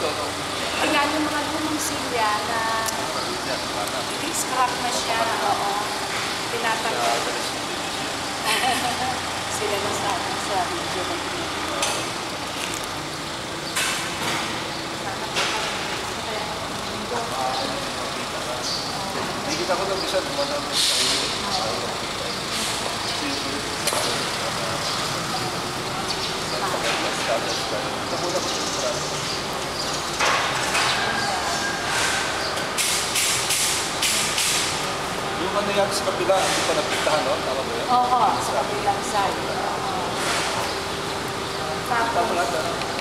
dito, no? Ayan yung mga lumang silya na scrap na siya. Oo. Tinatanggal. Sila na sa video na Nakikita ko lang isa, dumadami sa ulo. Yung ano yan sa kapila, hindi pa napintahan, no? Tama ba yan? Oo, sa kabilang side. Tama lahat, ano?